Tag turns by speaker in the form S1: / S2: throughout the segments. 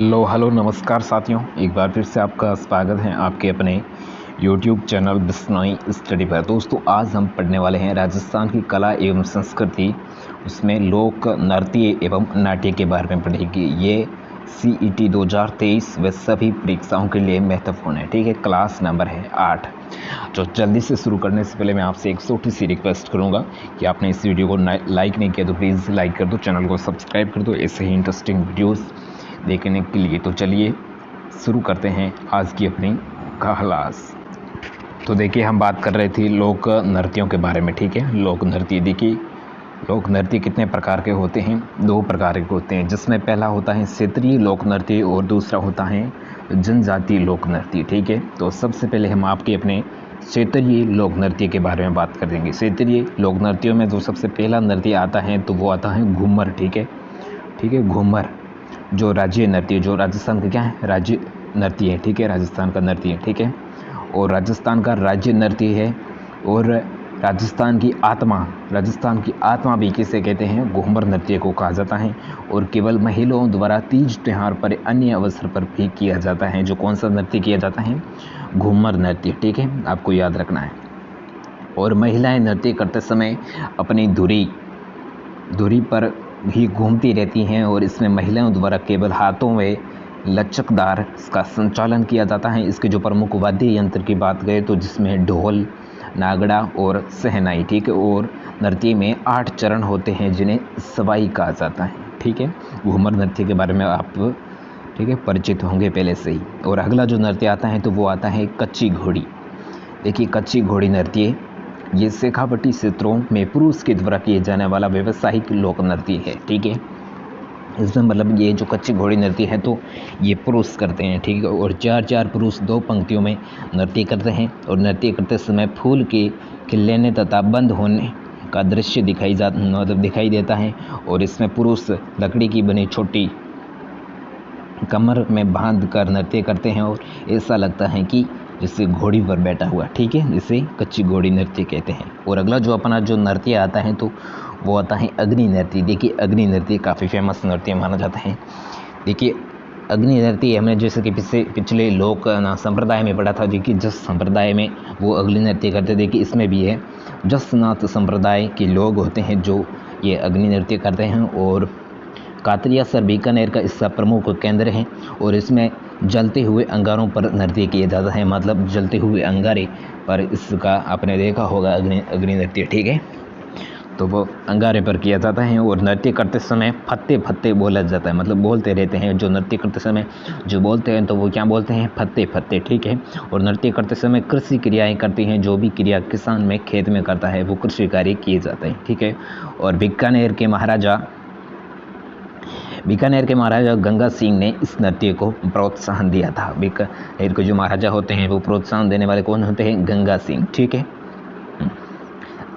S1: Hello नमस्कार साथियों, एक बार फिर से आपका स्वागत है आपके अपने YouTube चैनल बिश्नोई स्टडी पर। दोस्तों, आज हम पढ़ने वाले हैं राजस्थान की कला एवं संस्कृति, उसमें लोक नृत्य एवं नाट्य के बारे में पढ़ेंगे। ये CET 2023 व सभी परीक्षाओं के लिए महत्वपूर्ण है। ठीक है, क्लास नंबर है 8। तो जल्दी से शुरू करने से पहले मैं आपसे एक छोटी सी रिक्वेस्ट करूँगा कि आपने इस वीडियो को लाइक नहीं किया तो प्लीज़ लाइक कर दो, चैनल को सब्सक्राइब कर दो ऐसे ही इंटरेस्टिंग वीडियोज़ देखने के लिए। तो चलिए शुरू करते हैं आज की अपनी क्लास। तो देखिए, हम बात कर रहे थे लोक नृत्यों के बारे में। ठीक है, लोक नृत्य, देखिए लोक नृत्य कितने प्रकार के होते हैं? 2 प्रकार के होते हैं, जिसमें पहला होता है क्षेत्रीय लोक नृत्य और दूसरा होता है जनजातीय लोक नृत्य। ठीक है, तो सबसे पहले हम आपके अपने क्षेत्रीय लोक नृत्य के बारे में बात कर देंगे। क्षेत्रीय लोक नृत्यों में जो सबसे पहला नृत्य आता है तो वो आता है घूमर। ठीक है, घूमर जो राज्य नृत्य, जो राजस्थान का क्या है, राज्य नृत्य है। ठीक है, राजस्थान का नृत्य है। ठीक है, और राजस्थान का राज्य नृत्य है। और राजस्थान की आत्मा भी किसे कहते हैं? घूमर नृत्य को कहा जाता है। और केवल महिलाओं द्वारा तीज त्योहार पर, अन्य अवसर पर भी किया जाता है। जो कौन सा नृत्य किया जाता है? घूमर नृत्य। ठीक है, आपको याद रखना है। और महिलाएं नृत्य करते समय अपनी धुरी पर भी घूमती रहती हैं। और इसमें महिलाओं द्वारा केवल हाथों में लचकदार इसका संचालन किया जाता है। इसके जो प्रमुख वाद्य यंत्र की बात करें तो जिसमें ढोल, नागड़ा और सहनाई। ठीक है, और नृत्य में 8 चरण होते हैं जिन्हें सवाई कहा जाता है। ठीक है, घूमर नृत्य के बारे में आप परिचित होंगे पहले से ही। और अगला जो नृत्य आता है तो वो आता है कच्ची घोड़ी। देखिए, कच्ची घोड़ी नृत्य ये शेखावटी क्षेत्रों में पुरुष के द्वारा किए जाने वाला व्यावसायिक लोक नृत्य है। ठीक है, इसमें मतलब ये जो कच्ची घोड़ी नृत्य है तो ये पुरुष करते हैं। ठीक है, और 4 पुरुष 2 पंक्तियों में नृत्य करते हैं। और नृत्य करते समय फूल के खिलने तथा बंद होने का दृश्य दिखाई देता है। और इसमें पुरुष लकड़ी की बनी छोटी कमर में बांध कर नृत्य करते हैं और ऐसा लगता है कि जिससे घोड़ी पर बैठा हुआ। ठीक है, इसे कच्ची घोड़ी नृत्य कहते हैं। और अगला जो अपना जो नृत्य आता है तो वो आता है अग्नि नृत्य। देखिए, अग्नि नृत्य काफ़ी फेमस नृत्य माना जाता है। देखिए, अग्नि नृत्य हमने जैसे कि पिछले लोक संप्रदाय में पढ़ा था। देखिए, जस संप्रदाय में वो अग्नि नृत्य करते। देखिए, इसमें भी है, जसनाथ संप्रदाय के लोग होते हैं जो ये अग्नि नृत्य करते हैं। और कातरिया सर बीकानेर का इसका प्रमुख केंद्र है। और इसमें जलते हुए अंगारों पर नृत्य किया जाता है। मतलब जलते हुए अंगारे पर इसका आपने देखा होगा अग्नि नृत्य। ठीक है, तो वो अंगारे पर किया जाता है। और नृत्य करते समय फत्ते फत्ते बोला जाता है, मतलब बोलते रहते हैं। जो नृत्य करते समय जो बोलते हैं तो वो क्या बोलते हैं? फत्ते फत्ते। ठीक है, और नृत्य करते समय कृषि क्रियाएं करती हैं। जो भी क्रिया किसान में खेत में करता है वो कृषि कार्य किए जाते हैं। ठीक है, और बीकानेर के महाराजा गंगा सिंह ने इस नृत्य को प्रोत्साहन दिया था। बीकानेर के जो महाराजा होते हैं वो प्रोत्साहन देने वाले कौन होते हैं? गंगा सिंह। ठीक है,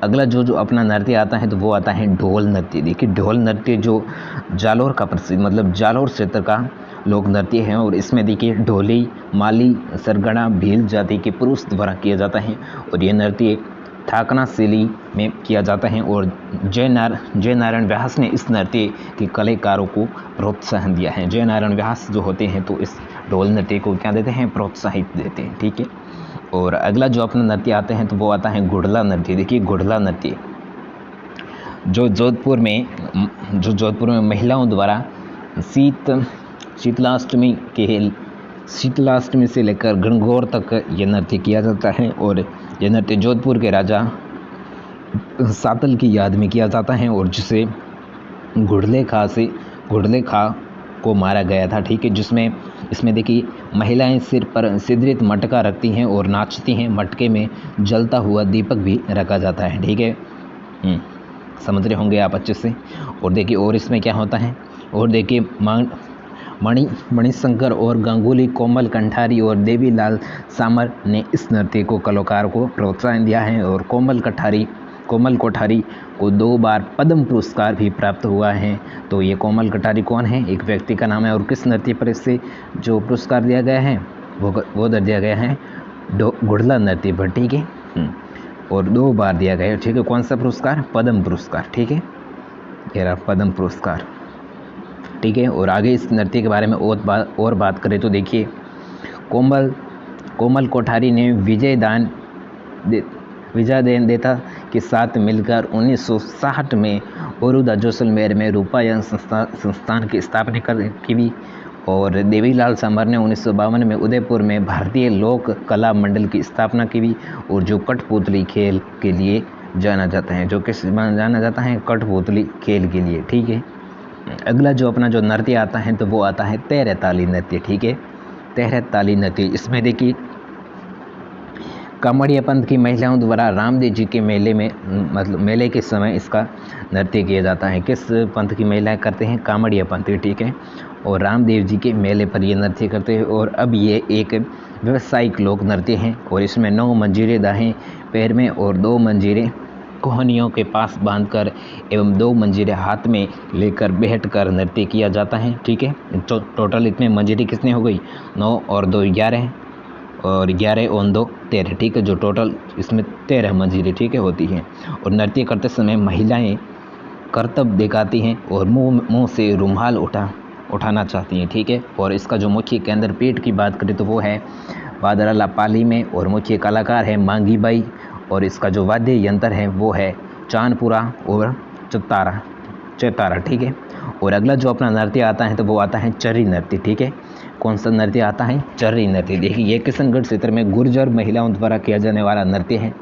S1: अगला जो अपना नृत्य आता है तो वो आता है ढोल नृत्य। देखिए, ढोल नृत्य जो जालौर का प्रसिद्ध, मतलब जालौर क्षेत्र का लोक नृत्य है। और इसमें देखिए ढोली, माली, सरगना, भील जाति के पुरुष द्वारा किया जाता है। और ये नृत्य ठाकना शैली में किया जाता है। और जय नारायण व्यास ने इस नृत्य के कलाकारों को प्रोत्साहन दिया है। जय नारायण व्यास जो होते हैं तो इस ढोल नृत्य को क्या देते हैं? प्रोत्साहित देते हैं। ठीक है, और अगला जो अपना नृत्य आते हैं तो वो आता है घुड़ला नृत्य। देखिए, घुड़ला नृत्य जो जोधपुर में महिलाओं द्वारा शीतलाष्टमी से लेकर गणगौर तक ये नृत्य किया जाता है। और यह नृत्य जोधपुर के राजा सातल की याद में किया जाता है। और जिसे घुड़ले खा को मारा गया था। ठीक है, इसमें देखिए महिलाएं सिर पर सिदरित मटका रखती हैं और नाचती हैं। मटके में जलता हुआ दीपक भी रखा जाता है। ठीक है, समझ रहे होंगे आप अच्छे से। और देखिए, और इसमें क्या होता है? और देखिए, मणिशंकर और गांगुली, कोमल कंठारी और देवीलाल सामर ने इस नृत्य को कलाकार को प्रोत्साहन दिया है। और कोमल कोठारी को 2 बार पद्म पुरस्कार भी प्राप्त हुआ है। तो ये कोमल कोठारी कौन है? एक व्यक्ति का नाम है। और किस नृत्य पर इससे जो पुरस्कार दिया गया है वो दिया गया है घुड़ला नृत्य पर। ठीक है, और 2 बार दिया गया है। ठीक है, कौन सा पुरस्कार? पद्म पुरस्कार। ठीक है, ये रहा पद्म पुरस्कार। ठीक है। और आगे इस नृत्य के बारे में और बात करें तो देखिए, कोमल कोठारी ने विजयदान देता के साथ मिलकर 1960 में औरुदा जैसलमेर में रूपायन संस्थान की स्थापना की और देवीलाल समर ने 1952 में उदयपुर में भारतीय लोक कला मंडल की स्थापना की और जो कठपुतली खेल के लिए जाना जाता है, कठपुतली खेल के लिए, ठीक है। अगला जो अपना जो नृत्य आता है तो वो आता है तेरह ताली नृत्य, ठीक है। तेरह ताली नृत्य, इसमें देखिए कामड़िया पंथ की महिलाओं द्वारा रामदेव जी के मेले के समय इसका नृत्य किया जाता है। किस पंथ की महिलाएं करते हैं? कामड़िया पंथ, ठीक है। और रामदेव जी के मेले पर ये नृत्य करते हैं। और अब ये एक व्यावसायिक लोक नृत्य है और इसमें 9 मंजीरे दाएं पैर में और 2 मंजीरे कोहनियों के पास बांधकर एवं 2 मंजीरे हाथ में लेकर बैठकर नृत्य किया जाता है, ठीक है। टोटल इतने मंजीरे कितने हो गई? 9 और 2 11 और 11 और 2 13, ठीक है। जो टोटल इसमें 13 मंजीरे, ठीक है, होती हैं। और नृत्य करते समय महिलाएं करतब दिखाती हैं और मुंह से रुमाल उठाना चाहती हैं, ठीक है। और इसका जो मुख्य केंद्र पेट की बात करें तो वो है बादराला पाली में और मुख्य कलाकार है मांगी बाई और इसका जो वाद्य यंत्र है वो है चांदपुरा और चतारा, ठीक है। और अगला जो अपना नृत्य आता है तो वो आता है चर्री नृत्य, ठीक है। कौन सा नृत्य आता है? चर्री नृत्य। देखिए ये किशनगढ़ क्षेत्र में गुर्जर महिलाओं द्वारा किया जाने वाला नृत्य है।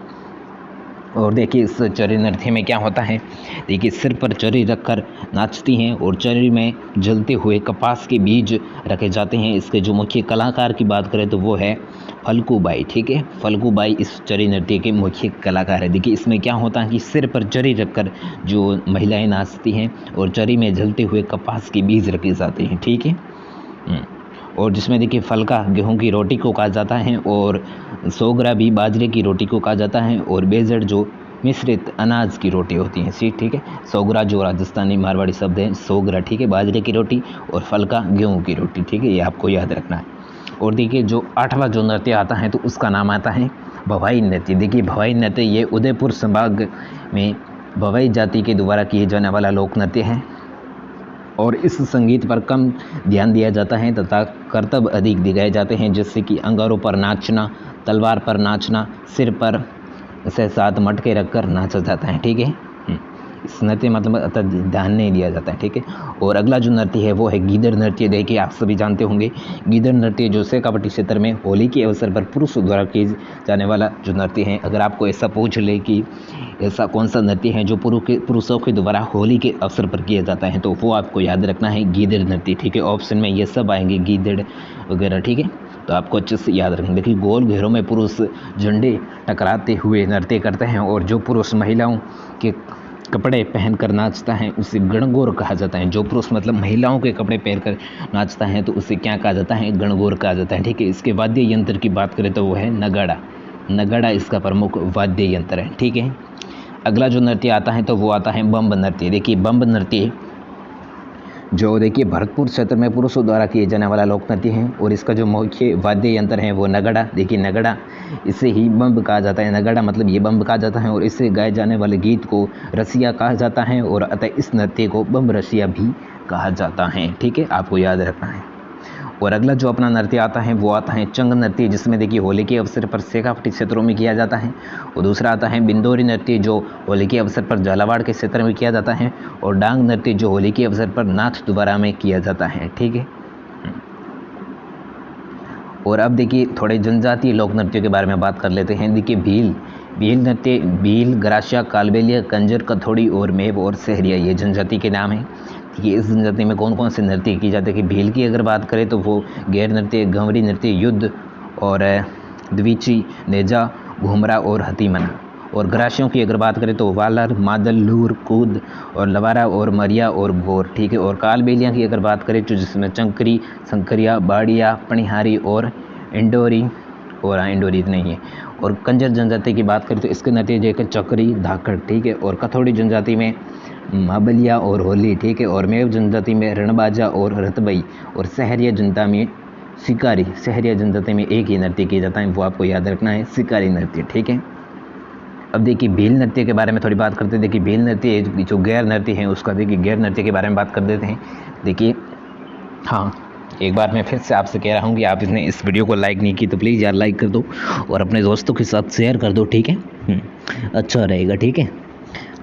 S1: और देखिए इस चर्री नृत्य में क्या होता है, देखिए सिर पर चर्री रखकर नाचती हैं और चर्री में जलते हुए कपास के बीज रखे जाते हैं। इसके जो मुख्य कलाकार की बात करें तो वो है फल्गू बाई, ठीक है। फल्गू बाई इस चर्री नृत्य के मुख्य कलाकार है। देखिए इसमें क्या होता है कि सिर पर चर्री रखकर जो महिलाएं नाचती हैं और चर्री में जलते हुए कपास के बीज रखे जाते हैं, ठीक है। और जिसमें देखिए फलका गेहूं की रोटी को कहा जाता है और सोगरा भी बाजरे की रोटी को कहा जाता है और बेजड़ जो मिश्रित अनाज की रोटी होती है, ठीक है। सोगरा जो राजस्थानी मारवाड़ी शब्द है, सोगरा, ठीक है, बाजरे की रोटी और फलका गेहूं की रोटी, ठीक है, ये आपको याद रखना है। और देखिए जो 8वां जो नृत्य आता है तो उसका नाम आता है भवाई नृत्य। देखिए भवाई नृत्य ये उदयपुर संभाग में भवाई जाति के द्वारा किए जाने वाला लोक नृत्य है और इस संगीत पर कम ध्यान दिया जाता है तथा करतब अधिक दिखाए जाते हैं, जैसे कि अंगारों पर नाचना, तलवार पर नाचना, सिर पर से 7 मटके रखकर नाचा जाता है, ठीक है। इस नृत्य मतलब अतः ध्यान नहीं दिया जाता है, ठीक है। और अगला जो नृत्य है वो है गीदड़ नृत्य। देखिए आप सभी जानते होंगे गीदड़ नृत्य जो शेखावाटी क्षेत्र में होली के अवसर पर पुरुषों द्वारा किए जाने वाला जो नृत्य है। अगर आपको ऐसा पूछ ले कि ऐसा कौन सा नृत्य है जो पुरुषों के द्वारा होली के अवसर पर किया जाता है तो वो आपको याद रखना है गीदड़ नृत्य, ठीक है। ऑप्शन में ये सब आएंगे गीदड़ वगैरह, ठीक है, तो आपको अच्छे से याद रखेंगे। देखिए गोल घेरों में पुरुष झंडे टकराते हुए नृत्य करते हैं और जो पुरुष महिलाओं के कपड़े पहनकर नाचता है उसे गणगौर कहा जाता है। जो पुरुष मतलब महिलाओं के कपड़े पहनकर नाचता है तो उसे क्या कहा जाता है? गणगौर कहा जाता है, ठीक है। इसके वाद्य यंत्र की बात करें तो वो है नगाड़ा इसका प्रमुख वाद्य यंत्र है, ठीक है। अगला जो नृत्य आता है तो वो आता है बम्ब नृत्य। देखिए बम्ब नृत्य जो देखिए भरतपुर क्षेत्र में पुरुषों द्वारा किए जाने वाला लोक नृत्य है और इसका जो मुख्य वाद्य यंत्र है वो नगाड़ा। देखिए नगाड़ा इसे ही बम्ब कहा जाता है, नगाड़ा मतलब ये बम्ब कहा जाता है और इससे गाए जाने वाले गीत को रसिया कहा जाता है और अतः इस नृत्य को बम्ब रसिया भी कहा जाता है, ठीक है, आपको याद रखना है। और अगला जो अपना नृत्य आता है वो आता है चंग नृत्य, जिसमें देखिए होली के अवसर पर शेखावाटी क्षेत्रों में किया जाता है। और दूसरा आता है बिंदोरी नृत्य जो होली के अवसर पर झालावाड़ के क्षेत्र में किया जाता है और डांग नृत्य जो होली के अवसर पर नाथद्वारा में किया जाता है, ठीक है। और अब देखिए थोड़े जनजातीय लोक नृत्यों के बारे में बात कर लेते हैं। देखिए भील नृत्य, भील, ग्रासिया, कालबेलिया, कंजर, कथोड़ी और मेव और सहरिया ये जनजाति के नाम हैं। कि इस जनजाति में कौन कौन से नृत्य की जाते हैं कि भील की अगर बात करें तो वो गैर नृत्य, गंवरी नृत्य, युद्ध और द्विची, नेजा, घुमरा और हतीमना। और ग्रासियों की अगर बात करें तो वालर, मादल, लूर, कूद और लवारा और मरिया और गोर, ठीक है। और कालबेलिया की अगर बात करें तो जिसमें चंकरी, संकरिया, बाड़िया, पणिहारी और इंडोरी इतने ही है। और कंजर जनजाति की बात करें तो इसके नृत्य जैसे चक्री, धाकड़, ठीक है। और कथोड़ी जनजाति में महाबलिया और होली, ठीक है। और मेव जनजाति में रणबाजा और रतबई। और सहरिया जनता में शिकारी, सहरिया जनजाति में एक ही नृत्य किया जाता है, वो आपको याद रखना है, शिकारी नृत्य, ठीक है। अब देखिए भील नृत्य के बारे में थोड़ी बात करते हैं। देखिए भील नृत्य जो गैर नृत्य है उसका देखिए गैर नृत्य के बारे में बात कर देते हैं। देखिए हाँ, एक बार मैं फिर से आपसे कह रहा हूँ कि आप इसने इस वीडियो को लाइक नहीं की तो प्लीज़ यार लाइक कर दो और अपने दोस्तों के साथ शेयर कर दो, ठीक है। अच्छा रहेगा, ठीक है।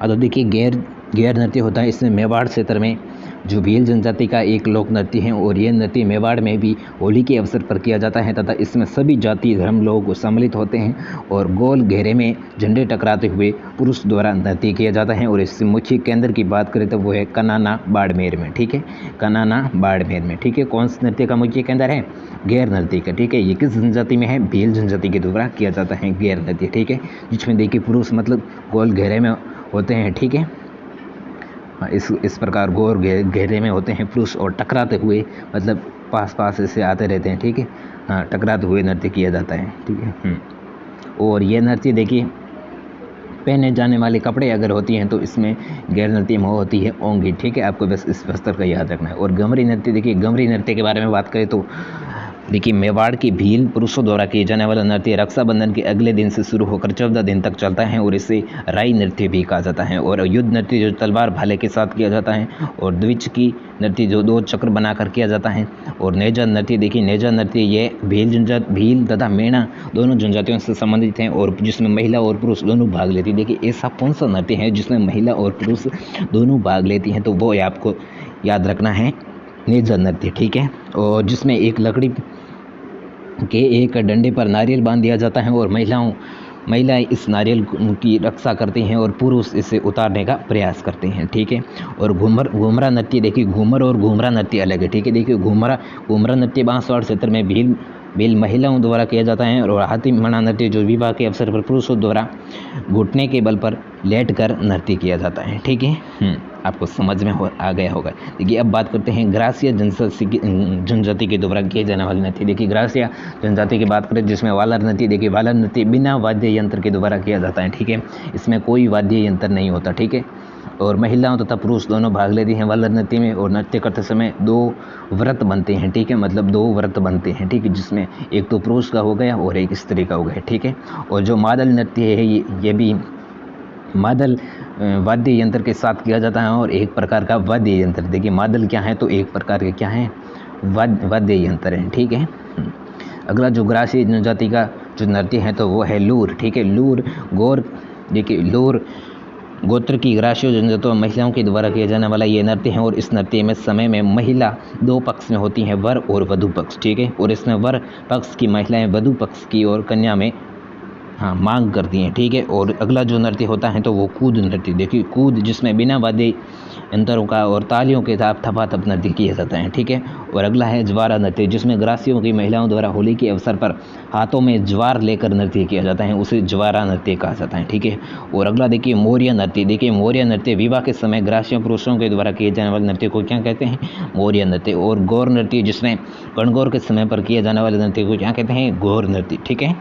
S1: अब देखिए गैर नृत्य होता है, इसमें मेवाड़ क्षेत्र में जो भील जनजाति का एक लोक नृत्य है और ये नृत्य मेवाड़ में भी होली के अवसर पर किया जाता है तथा इसमें सभी जाति धर्म लोग सम्मिलित होते हैं और गोल घेरे में झंडे टकराते हुए पुरुष द्वारा नृत्य किया जाता है। और इससे मुख्य केंद्र की बात करें तो वो है कनाना बाड़मेर में, ठीक है, कनाना बाड़मेर में, ठीक है। कौन से नृत्य का मुख्य केंद्र है? गैर नृत्य का, ठीक है। ये किस जनजाति में है? भील जनजाति के द्वारा किया जाता है गैर नृत्य, ठीक है, जिसमें देखिए पुरुष मतलब गोल घेरे में होते हैं, ठीक है। इस प्रकार गोर घेरे में होते हैं पुरुष और टकराते हुए मतलब पास ऐसे आते रहते हैं, ठीक है। हाँ, टकराते हुए नृत्य किया जाता है, ठीक है। और ये नृत्य देखिए पहने जाने वाले कपड़े अगर होती हैं तो इसमें गैर नृत्य में होती है ओंगी, ठीक है। आपको बस इस वस्त्र का याद रखना है। और गमरी नृत्य, देखिए गमरी नृत्य के बारे में बात करें तो देखिए मेवाड़ की भील पुरुषों द्वारा किए जाने वाला नृत्य रक्षाबंधन के अगले दिन से शुरू होकर 14 दिन तक चलता है और इसे राई नृत्य भी कहा जाता है। और युद्ध नृत्य जो तलवार भाले के साथ किया जाता है और द्विचकी नृत्य जो 2 चक्र बनाकर किया जाता है। और नेजा नृत्य, देखिए नेजा नृत्य ये भील तथा मेणा दोनों जनजातियों से संबंधित हैं और जिसमें महिला और पुरुष दोनों भाग लेती है। देखिए ऐसा कौन सा नृत्य है जिसमें महिला और पुरुष दोनों भाग लेती हैं? तो वो आपको याद रखना है नेजा नृत्य, ठीक है। और जिसमें एक लकड़ी के एक डंडे पर नारियल बांध दिया जाता है और महिलाएं इस नारियल की रक्षा करती हैं और पुरुष इसे उतारने का प्रयास करते हैं, ठीक है। और घूमरा नृत्य, देखिए घूमर और घूमरा नृत्य अलग है, ठीक है। देखिए घूमरा नृत्य बांसवाड़ क्षेत्र में भील महिलाओं द्वारा किया जाता है और हाथी मणा नृत्य जो विवाह के अवसर पर पुरुषों द्वारा घुटने के बल पर लेट कर नृत्य किया जाता है, ठीक है। आपको समझ में आ गया होगा। देखिए अब बात करते हैं ग्रासिया जनजाति के द्वारा किए जाने वाले नृत्य। देखिए ग्रासिया जनजाति की बात करें जिसमें वालर नृत्य, देखिए वालर नृत्य बिना वाद्य यंत्र के द्वारा किया जाता है, ठीक है। इसमें कोई वाद्य यंत्र नहीं होता, ठीक है। और महिलाओं तथा पुरुष दोनों भाग लेते हैं वालर नृत्य में और नृत्य करते समय 2 व्रत बनते हैं, ठीक है, मतलब 2 व्रत बनते हैं, ठीक है, जिसमें एक तो पुरुष का हो गया और एक स्त्री का हो गया, ठीक है। और जो मादल नृत्य है ये भी मादल वाद्य यंत्र के साथ किया जाता है और एक प्रकार का वाद्य यंत्र। देखिए मादल क्या है तो एक प्रकार के क्या है वाद्य यंत्र है, ठीक है। अगला जो ग्रासीय जनजाति का जो नृत्य है तो वो है लूर, ठीक है। लूर गोत्र की ग्रासीय जनजातियों महिलाओं के द्वारा किया जाने वाला ये नृत्य है और इस नृत्य में समय में महिला 2 पक्ष में होती हैं, वर और वधु पक्ष, ठीक है। और इसमें वर पक्ष की महिलाएं वधु पक्ष की और कन्या में मांग करती हैं, ठीक है। और अगला जो नृत्य होता है तो वो कूद नृत्य, देखिए कूद जिसमें बिना वाद्य यंत्रों का और तालियों के साथ थपाथप नृत्य किए जाते हैं, ठीक है। और अगला है ज्वारा नृत्य जिसमें ग्रासियों की महिलाओं द्वारा होली के अवसर पर हाथों में ज्वार लेकर नृत्य किया जाता है, उसे ज्वारा नृत्य कहा जाता है, ठीक है। और अगला देखिए मौर्य नृत्य, देखिए मौर्य नृत्य विवाह के समय ग्रासियों पुरुषों के द्वारा किए जाने वाले नृत्य को क्या कहते हैं? मौर्य नृत्य। और गौर नृत्य जिसमें गणगौर के समय पर किए जाने वाले नृत्य को क्या कहते हैं? गौर नृत्य, ठीक है।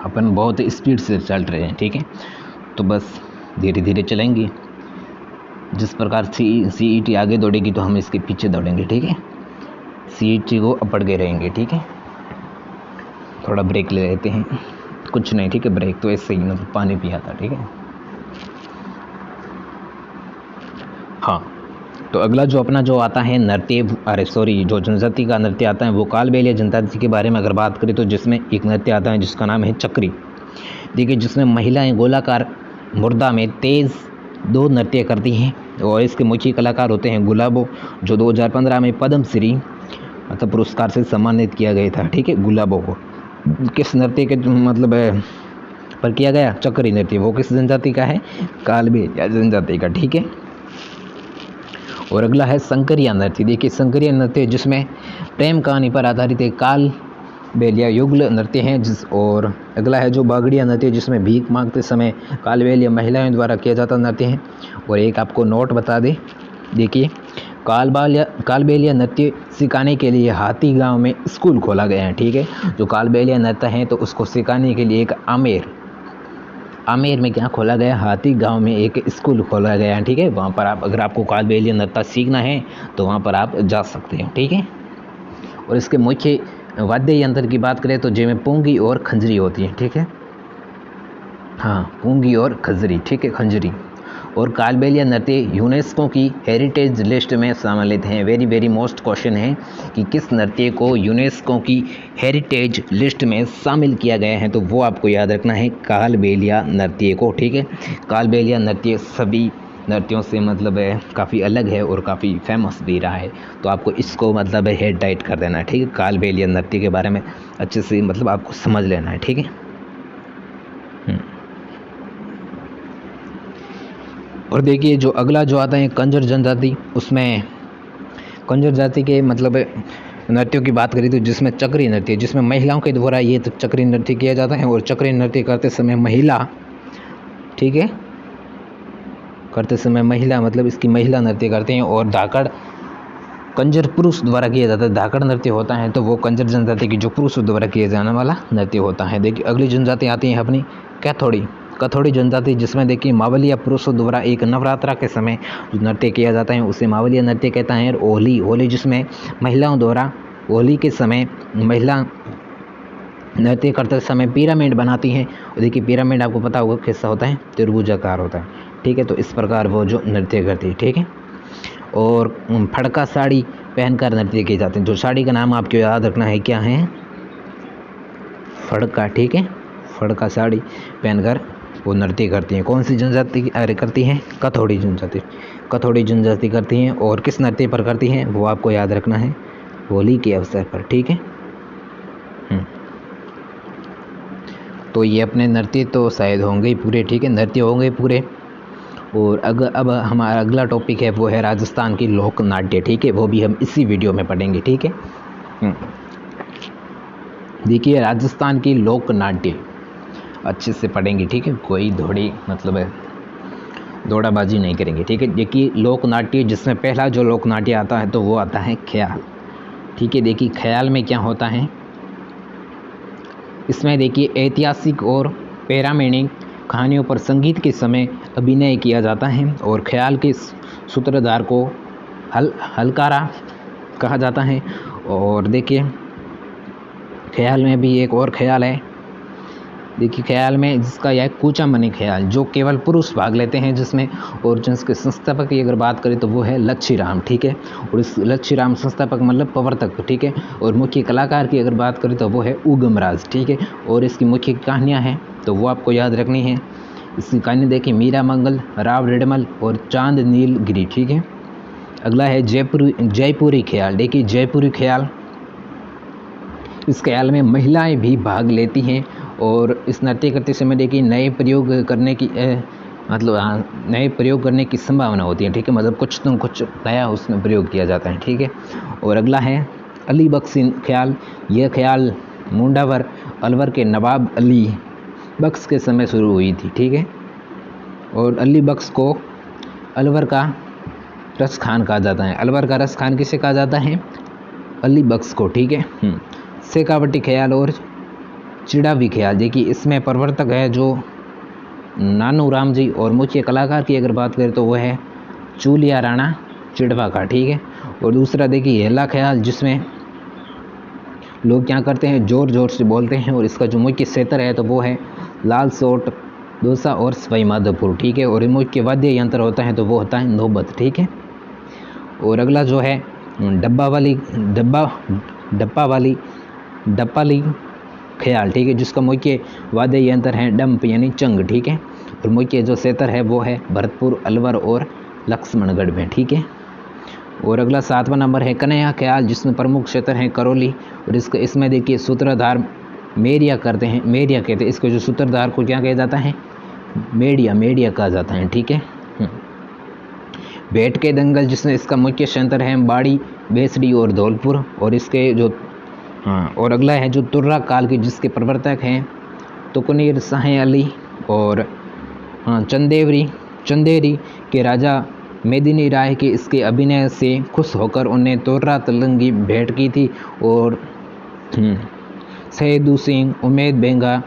S1: अपन बहुत स्पीड से चल रहे हैं, ठीक है, तो बस धीरे धीरे चलेंगे। जिस प्रकार CET आगे दौड़ेगी तो हम इसके पीछे दौड़ेंगे, ठीक है। CET को अपड़ के रहेंगे, ठीक है। थोड़ा ब्रेक ले लेते हैं, कुछ नहीं, ठीक है, ब्रेक तो ऐसे ही मतलब पानी पिया था, ठीक है। हाँ, तो अगला जो अपना जो आता है जो जनजाति का नृत्य आता है वो कालबेलिया जनजाति के बारे में अगर बात करें तो जिसमें एक नृत्य आता है जिसका नाम है चक्री। देखिए जिसमें महिलाएं गोलाकार मुर्दा में तेज 2 नृत्य करती हैं और इसके मुख्य कलाकार होते हैं गुलाबो, जो 2015 में पद्मश्री मतलब पुरस्कार से सम्मानित किया गया था, ठीक है। गुलाबो को किस नृत्य के मतलब पर किया गया? चक्री नृत्य। वो किस जनजाति का है? कालबेलिया जनजाति का, ठीक है। और अगला है संकरिया नृत्य। देखिए संकरिया नृत्य जिसमें प्रेम कहानी पर आधारित एक कालबेलिया युगल नृत्य है और अगला है जो बागड़िया नृत्य जिसमें भीख मांगते समय कालबेलिया महिलाओं द्वारा किया जाता नृत्य है। और एक आपको नोट बता दें, देखिए कालबेलिया नृत्य सिखाने के लिए हाथी गांव में स्कूल खोला गया है, ठीक है। जो कालबेलिया नृत्य है तो उसको सिखाने के लिए एक आमेर में क्या खोला गया? हाथी गांव में एक स्कूल खोला गया है, ठीक है। वहाँ पर आप अगर आपको कालबेलिया नृत्य सीखना है तो वहाँ पर आप जा सकते हैं, ठीक है। और इसके मुख्य वाद्य यंत्र की बात करें तो जिनमें पूंगी और खंजरी होती है, ठीक है। हाँ, पूंगी और खंजरी, ठीक है, खंजरी। और कालबेलिया नृत्य यूनेस्को की हेरिटेज लिस्ट में सम्मिलित हैं। वेरी वेरी मोस्ट क्वेश्चन है कि किस नृत्य को यूनेस्को की हेरिटेज लिस्ट में शामिल किया गया है, तो वो आपको याद रखना है कालबेलिया नृत्य को। ठीक है, कालबेलिया नृत्य सभी नृत्यों से मतलब है काफ़ी अलग है और काफ़ी फेमस भी रहा है, तो आपको इसको मतलब हेड टाइट कर देना है। ठीक है, कालबेलिया नृत्य के बारे में अच्छे से मतलब आपको समझ लेना है। ठीक है, और देखिए जो अगला जो आता है कंजर जनजाति, उसमें कंजर जाति के मतलब नृत्यों की बात करी तो जिसमें चक्री नृत्य, जिसमें महिलाओं के द्वारा ये तो चक्री नृत्य किया जाता है। और चक्री नृत्य करते समय महिला, ठीक है, करते समय महिला मतलब इसकी महिला नृत्य करते हैं। और धाकड़ कंजर पुरुष द्वारा किया जाता है। धाकड़ नृत्य होता है तो वो कंजर जनजाति की जो पुरुष द्वारा किया जाने वाला नृत्य होता है। देखिए अगली जनजाति आती है अपनी कैथोड़ी। कथोड़ी जनजाति, जिसमें देखिए मावलिया पुरुषों द्वारा एक नवरात्रा के समय जो नृत्य किया जाता है उसे मावलिया नृत्य कहता है। और होली जिसमें महिलाओं द्वारा होली के समय महिला नृत्य करते समय पिरामिड बनाती हैं। और देखिए पिरामिड आपको पता होगा कैसा होता है, त्रिभुजाकार होता है। ठीक है, तो इस प्रकार वो जो नृत्य करती है। ठीक है, और फड़का साड़ी पहनकर नृत्य किए जाते हैं। जो साड़ी का नाम आपको याद रखना है क्या है, फड़का। ठीक है, फड़का साड़ी पहनकर वो नृत्य करती हैं। कौन सी जनजाति करती हैं, कथोड़ी जनजाति। कथोड़ी जनजाति करती हैं। और किस नृत्य पर करती हैं वो आपको याद रखना है, होली के अवसर पर। ठीक है, तो ये अपने नृत्य तो शायद होंगे ही पूरे। ठीक है, नृत्य होंगे पूरे। और अब हमारा अगला टॉपिक है वो है राजस्थान की लोक नाट्य। ठीक है, वो भी हम इसी वीडियो में पढ़ेंगे। ठीक है, देखिए राजस्थान की लोक नाट्य अच्छे से पढ़ेंगे। ठीक है, कोई दौड़ाबाजी नहीं करेंगे। ठीक है, देखिए लोक नाट्य जिसमें पहला जो लोक नाट्य आता है तो वो आता है ख्याल। ठीक है, देखिए ख्याल में क्या होता है, इसमें देखिए ऐतिहासिक और पैरामेनिक कहानियों पर संगीत के समय अभिनय किया जाता है। और ख्याल के सूत्रधार को हलकारा कहा जाता है। और देखिए ख्याल में भी एक और ख्याल है, देखिए ख्याल में जिसका यह कूचामनी ख्याल, जो केवल पुरुष भाग लेते हैं जिसमें। और जिसके संस्थापक की अगर बात करें तो वो है लच्छीराम। ठीक है, और इस लच्छीराम संस्थापक मतलब प्रवर्तक। ठीक है, और मुख्य कलाकार की अगर बात करें तो वो है उगमराज। ठीक है, और इसकी मुख्य कहानियाँ हैं तो वो आपको याद रखनी है। इसकी कहानी देखिए मीरा मंगल, राव रेडमल और चांद नीलगिरी। ठीक है, अगला है जयपुरी ख्याल। देखिए जयपुरी ख्याल, इस ख्याल में महिलाएं भी भाग लेती हैं। और इस नृत्य करते समय देखिए नए प्रयोग करने की संभावना होती है। ठीक है, मतलब कुछ न कुछ नया उसमें प्रयोग किया जाता है। ठीक है, और अगला है अली बख्श ख्याल। यह ख्याल मुंडावर अलवर के नवाब अली बख्श के समय शुरू हुई थी। ठीक है, और अली बख्श को अलवर का रस खान कहा जाता है। अलवर का रस खान किसे कहा जाता है, अली बख्श को। ठीक है, शेखावटी ख्याल और चिड़ावी ख्याल, देखिए इसमें प्रवर्तक है जो नानू राम जी। और मुख्य कलाकार की अगर बात करें तो वह है चूलिया राणा चिड़वा का। ठीक है, और दूसरा देखिए हेला ख्याल, जिसमें लोग क्या करते हैं, जोर जोर से बोलते हैं। और इसका जो मुख्य क्षेत्र है तो वो है लाल सोट, दौसा और सवाई माधोपुर। ठीक है, और मुख्य वाद्य यंत्र होता है तो वो होता है नौबत। ठीक है, और अगला जो है डप्पाली ख्याल। ठीक है, जिसका मुख्य वाद्य यंत्र है डंप यानी चंग। ठीक है, और मुख्य जो क्षेत्र है वो है भरतपुर, अलवर और लक्ष्मणगढ़ में। ठीक है, और अगला 7वां नंबर है कन्हैया ख्याल, जिसमें प्रमुख क्षेत्र है करौली। और इसमें देखिए सूत्रधार मेरिया कहते हैं। इसके जो सूत्रधार को क्या कहा जाता है, मेडिया कहा जाता है। ठीक है, भेंट के दंगल, जिसमें इसका मुख्य क्षेत्र है बाड़ी, बेसड़ी और धौलपुर। और इसके जो और अगला है जो तुर्रा काल के, जिसके प्रवर्तक हैं तुकनीर शाह अली और चंदेरी के राजा मेदिनी राय के इसके अभिनय से खुश होकर उन्हें तुर्रा तलंगी भेंट की थी। और सैयदू सिंह उमेद बेंगा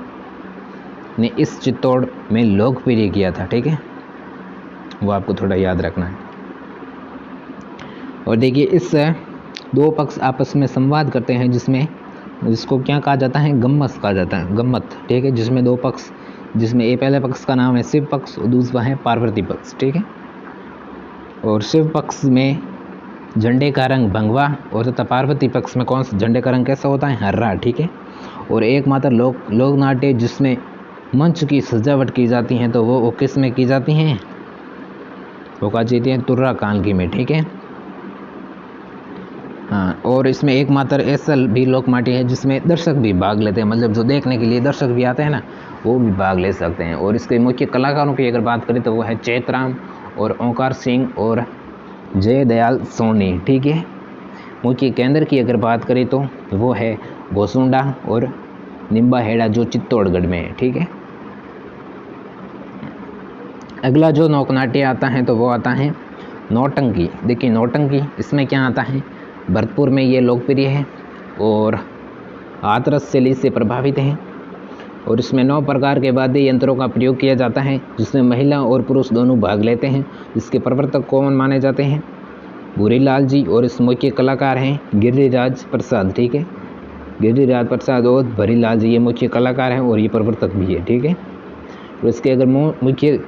S1: ने इस चित्तौड़ में लोकप्रिय किया था। ठीक है, वो आपको थोड़ा याद रखना है। और देखिए इस दो पक्ष आपस में संवाद करते हैं जिसको क्या कहा जाता है, गम्मत कहा जाता है, गम्मत। ठीक है, जिसमें दो पक्ष जिसमें ये पहले पक्ष का नाम है शिव पक्ष और दूसरा है पार्वती पक्ष, ठीक है। और शिव पक्ष में झंडे का रंग भंगवा और तथा पार्वती पक्ष में कौन सा झंडे का रंग कैसा होता है, हरा, ठीक है। और एकमात्र लोक नाट्य जिसमें मंच की सजावट की जाती है तो वो किस में की जाती हैं, वो कहा जाती है तुर्रा कानगी में, ठीक है। हाँ, और इसमें एकमात्र ऐसा भी लोक नाट्य है जिसमें दर्शक भी भाग लेते हैं, मतलब जो देखने के लिए दर्शक भी आते हैं ना, वो भी भाग ले सकते हैं। और इसके मुख्य कलाकारों की अगर बात करें तो वो है चैतराम और ओंकार सिंह और जय दयाल सोनी, ठीक है। मुख्य केंद्र की अगर बात करें तो वो है गोसुंडा और निम्बा हेड़ा जो चित्तौड़गढ़ में है, ठीक है। अगला जो लोक नाट्य आता है तो वो आता है नौटंकी। देखिए नौटंकी, इसमें क्या आता है, भरतपुर में ये लोकप्रिय है और हाथरस शैली से प्रभावित है। और इसमें 9 प्रकार के वाद्य यंत्रों का प्रयोग किया जाता है जिसमें महिला और पुरुष दोनों भाग लेते हैं। इसके प्रवर्तक कौन माने जाते हैं, भूरीलाल जी, और इस मुख्य कलाकार हैं गिरिराज प्रसाद, ठीक है। गिरिराज प्रसाद और भूरीलाल जी ये मुख्य कलाकार हैं और ये प्रवर्तक भी है, ठीक है। और इसके अगर मुख्य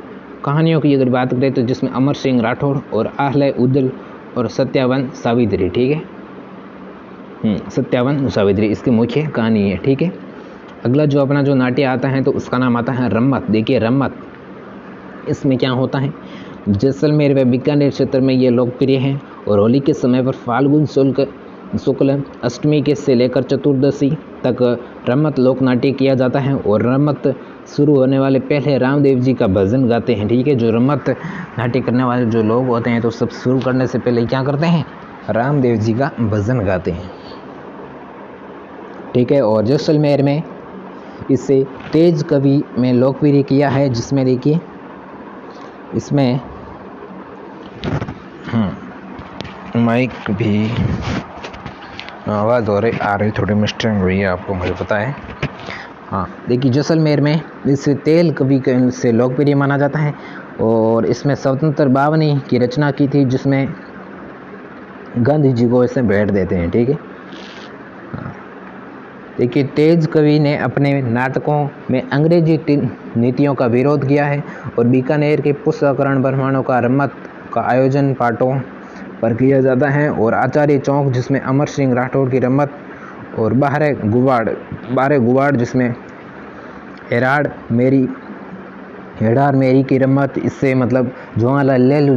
S1: कहानियों की अगर बात करें तो जिसमें अमर सिंह राठौड़ और आह्लय उदल और सत्यावन सावित्री, ठीक है। सत्यावन सावित्री इसकी मुख्य कहानी है, ठीक है। अगला जो अपना जो नाट्य आता है तो उसका नाम आता है रम्मत। देखिए रम्मत, इसमें क्या होता है, जैसलमेर व बीकानेर क्षेत्र में ये लोकप्रिय है और होली के समय पर फाल्गुन शुक्ल अष्टमी के से लेकर चतुर्दशी तक रम्मत लोक नाट्य किया जाता है। और रम्मत शुरू होने वाले पहले रामदेव जी का भजन गाते हैं, ठीक है। जो रम्मत नाट्य करने वाले जो लोग होते हैं तो सब शुरू करने से पहले क्या करते हैं, रामदेव जी का भजन गाते हैं, ठीक है। और जैसलमेर में इसे तेज कवि में लोकप्रिय किया है, जिसमें देखिए इसमें माइक भी आवाज़ हो रही आ रही, थोड़ी मिस्टेक हुई है, आपको मुझे पता है। हाँ, देखिए जैसलमेर में इसे तेल कवि से लोकप्रिय माना जाता है और इसमें स्वतंत्र बावनी की रचना की थी जिसमें गांधी जी को इसे भेंट देते हैं, ठीक है। देखिए तेज कवि ने अपने नाटकों में अंग्रेजी नीतियों का विरोध किया है और बीकानेर के पुष्करण ब्राह्मणों का रम्मत का आयोजन पाटों पर किया जाता है। और आचार्य चौक जिसमें अमर सिंह राठौड़ की रम्मत और बारह गुवाड़ जिसमें हेराड़ मेरी की रम्मत, इससे मतलब जवाहरलाल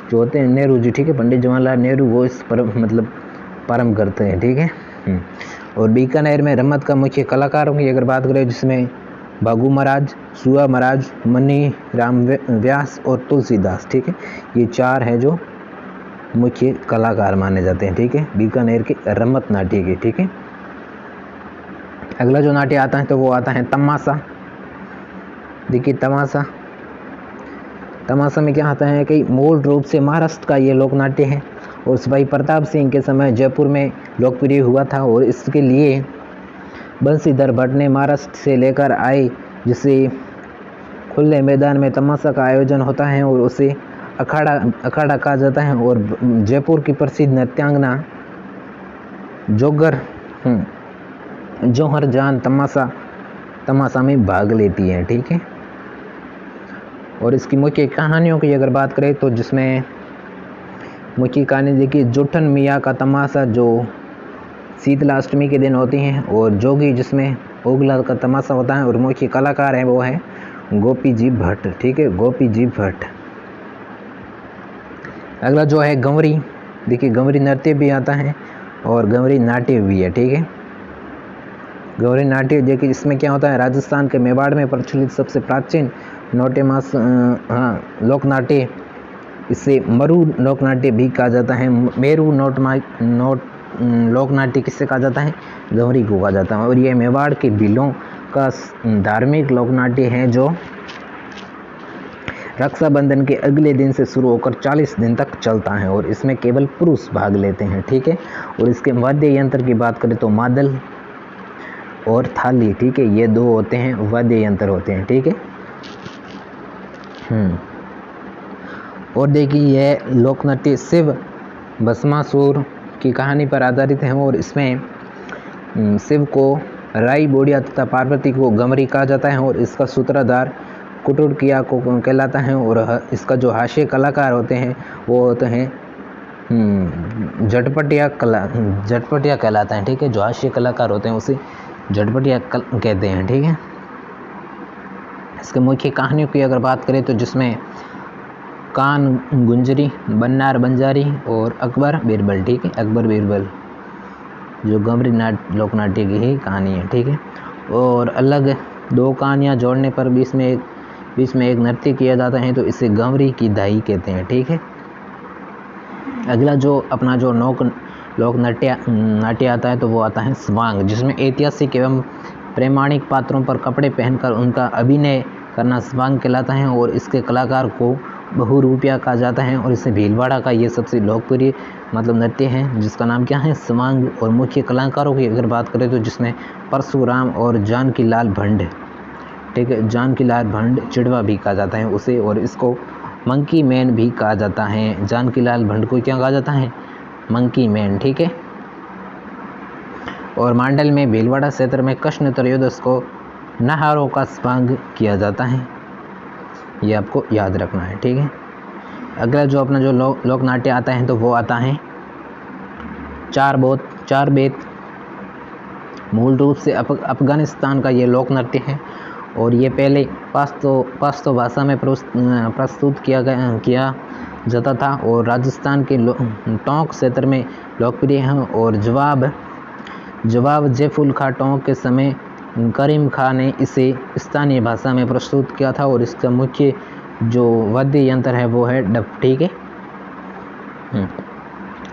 S1: जो होते हैं नेहरू जी, ठीक है, पंडित जवाहरलाल नेहरू, वो इस पर मतलब प्रारंभ करते हैं, ठीक है। और बीकानेर में रम्मत का मुख्य कलाकारों की अगर बात करें जिसमें भागू महाराज, सुआ महाराज, मनी राम व्यास और तुलसीदास, ठीक है। ये 4 हैं जो मुख्य कलाकार माने जाते हैं, ठीक है, बीकानेर के रम्मत नाट्य के, ठीक है। अगला जो नाट्य आता है तो वो आता है तमाशा। देखिए तमाशा में क्या आता है कि मूल रूप से महाराष्ट्र का ये लोक नाट्य है और सिपाही प्रताप सिंह के समय जयपुर में लोकप्रिय हुआ था। और इसके लिए बंशीधर भट्ट ने महाराष्ट्र से लेकर आए, जिसे खुले मैदान में तमाशा का आयोजन होता है और उसे अखाड़ा कहा जाता है। और जयपुर की प्रसिद्ध नृत्यांगना जौहर जान तमाशा में भाग लेती है, ठीक है। और इसकी मुख्य कहानियों की अगर बात करें तो जिसमें मुख्य कहानी देखिए जुठन मियाँ का तमाशा जो शीतला अष्टमी के दिन होती हैं, और जोगी जिसमें ओगला का तमाशा होता है और मुख्य कलाकार है वो है गोपी जी भट्ट, ठीक है, गोपी जी भट्ट। अगला जो है गंवरी। देखिए गंवरी नृत्य भी आता है और गंवरी नाट्य भी है, ठीक है। गंवरी नाट्य देखिए इसमें क्या होता है, राजस्थान के मेवाड़ में प्रचलित सबसे प्राचीन लोक नाट्य, इसे मरु लोक नाट्य भी कहा जाता है। मेरू लोक नाट्य किससे कहा जाता है, गंवरी को कहा जाता है। और यह मेवाड़ के भीलों का धार्मिक लोक नाट्य है जो रक्षाबंधन के अगले दिन से शुरू होकर 40 दिन तक चलता है और इसमें केवल पुरुष भाग लेते हैं, ठीक है। और इसके वाद्य यंत्र की बात करें तो मादल और थाली, ठीक है, ये 2 होते हैं वाद्य यंत्र होते हैं, ठीक है। और देखिए यह लोकनाट्य शिव भस्मासुर की कहानी पर आधारित है और इसमें शिव को राई बोडिया तथा पार्वती को गमरी कहा जाता है और इसका सूत्रधार कुटुड़किया को कहलाता है। और इसका जो हास्य कलाकार होते हैं वो होते हैं झटपटिया कहलाता है। ठीक है, जो हास्य कलाकार होते हैं उसे झटपटिया कहते हैं। ठीक है, इसके मुख्य कहानियों की अगर बात करें तो जिसमें कान गुंजरी, बन्नार बंजारी और अकबर बीरबल। ठीक है, अकबर बीरबल जो गमरी लोक नाट्य की ही कहानी है। ठीक है, और अलग दो कहानियाँ जोड़ने पर बीच में एक नृत्य किया जाता है तो इसे गमरी की दाई कहते हैं। ठीक है, अगला जो अपना जो लोक नाट्य आता है तो वो आता है स्वांग, जिसमें ऐतिहासिक एवं प्रमाणिक पात्रों पर कपड़े पहनकर उनका अभिनय करना स्वांग कहलाता है। और इसके कलाकार को बहुरूपिया कहा जाता है और इसे भीलवाड़ा का ये सबसे लोकप्रिय नृत्य है जिसका नाम क्या है, स्वांग। और मुख्य कलाकारों की अगर बात करें तो जिसमें परशुराम और जानकीलाल भंड। ठीक है, जानकीलाल भंड चिड़वा भी कहा जाता है उसे, और इसको मंकी मैन भी कहा जाता है। जानकीलाल भंड को क्या कहा जाता है, मंकी मैन। ठीक है, और मांडल में भीलवाड़ा क्षेत्र में कृष्ण त्रयोदश को नहारों का स्वांग किया जाता है, ये आपको याद रखना है। ठीक है, अगला जो अपना जो लोक नाट्य आता है तो वो आता है चार बेत। मूल रूप से अफगानिस्तान का ये लोक नृत्य है और ये पहले पश्तो भाषा में प्रस्तुत किया जाता था और राजस्थान के टोंक क्षेत्र में लोकप्रिय है। और जवाब जयफुल खा टोंक के समय करीम खां ने इसे स्थानीय भाषा में प्रस्तुत किया था और इसका मुख्य जो वाद्य यंत्र है वो है डफ। ठीक है,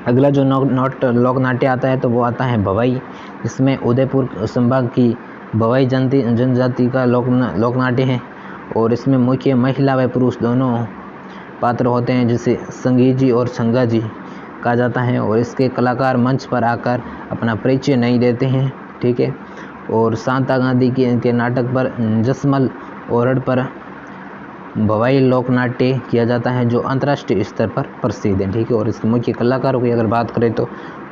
S1: अगला जो लोक नाट्य आता है तो वो आता है भवाई, इसमें उदयपुर संभाग की भवाई जनजाति का लोक नाट्य है और इसमें मुख्य महिला व पुरुष दोनों पात्र होते हैं जिसे संगीजी और संगाजी कहा जाता है। और इसके कलाकार मंच पर आकर अपना परिचय नहीं देते हैं। ठीक है, और शांता गांधी के नाटक पर जसमल ओरड पर भवाई लोक नाट्य किया जाता है जो अंतर्राष्ट्रीय स्तर पर प्रसिद्ध है। ठीक है, और इसके मुख्य कलाकारों की अगर बात करें तो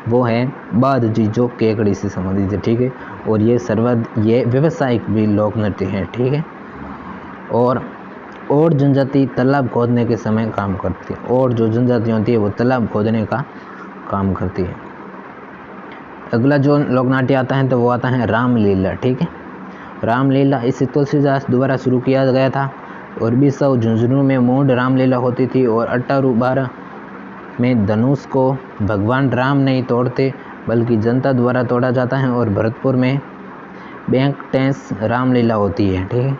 S1: वो है बाद जी जो केकड़ी से संबंधित है। ठीक है, और ये व्यवसायिक भी लोक नृत्य है। ठीक है, और जनजाति तालाब खोदने के समय काम करती है, और जो जनजाति होती है वो तालाब खोदने का काम करती है। अगला जो लोक नाट्य आता है तो वो आता है रामलीला। ठीक है, रामलीला इसे तुलसीदास द्वारा शुरू किया गया था और 20 झुंझुनू में मूड रामलीला होती थी और 1812 में धनुष को भगवान राम नहीं तोड़ते बल्कि जनता द्वारा तोड़ा जाता है और भरतपुर में बैंक टेंस रामलीला होती है। ठीक है,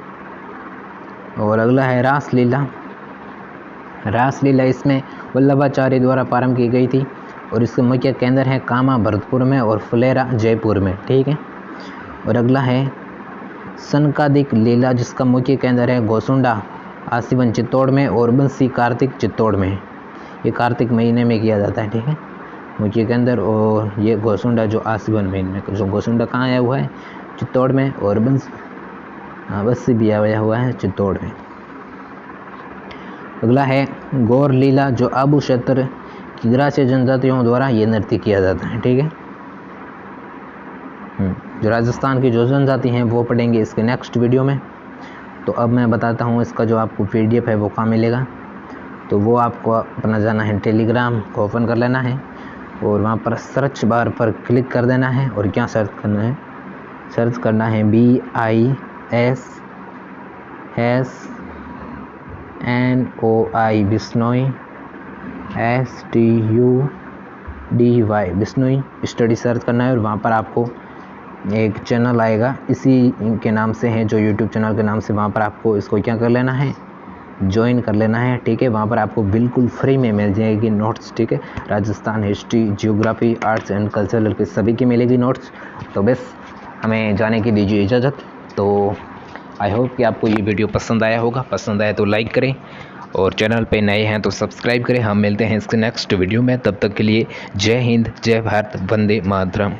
S1: और अगला है रासलीला। रासलीला इसमें वल्लभाचार्य द्वारा प्रारंभ की गई थी और इसके मुख्य केंद्र है कामा भरतपुर में और फुलेरा जयपुर में। ठीक है, और अगला है सनकादिक लीला जिसका मुख्य केंद्र है गोसुंडा आसीवन चित्तौड़ में और बंसी कार्तिक चित्तौड़ में। ये कार्तिक महीने में किया जाता है। ठीक है, मुख्य केंद्र, और ये गोसुंडा जो आसीवन महीने में, जो गोसुंडा कहाँ आया हुआ है, चित्तौड़ में, और बंसी भी आया हुआ है चित्तौड़ में। अगला है गौर लीला जो आबू क्षेत्र की ग्रासीय जनजातियों द्वारा ये नृत्य किया जाता है। ठीक है, जो राजस्थान की जो जनजाति हैं वो पढ़ेंगे इसके नेक्स्ट वीडियो में। तो अब मैं बताता हूँ इसका जो आपको PDF है वो कहाँ मिलेगा। तो वो आपको अपना जाना है टेलीग्राम को ओपन कर लेना है और वहाँ पर सर्च बार पर क्लिक कर देना है और क्या सर्च करना है, सर्च करना है BISSNOI Bishnoi STUDY Bishnoi study search करना है और वहाँ पर आपको एक चैनल आएगा इसी के नाम से है, जो YouTube चैनल के नाम से, वहाँ पर आपको इसको क्या कर लेना है, ज्वाइन कर लेना है। ठीक है, वहाँ पर आपको बिल्कुल फ्री में मिल जाएगी नोट्स। ठीक है, Rajasthan history, geography, arts and cultural के सभी की मिलेगी नोट्स। तो बस हमें जाने की दीजिए इजाज़त। तो आई होप कि आपको ये वीडियो पसंद आया होगा। पसंद आया तो लाइक करें और चैनल पे नए हैं तो सब्सक्राइब करें। हम मिलते हैं इसके नेक्स्ट वीडियो में, तब तक के लिए जय हिंद, जय भारत, वंदे मातरम।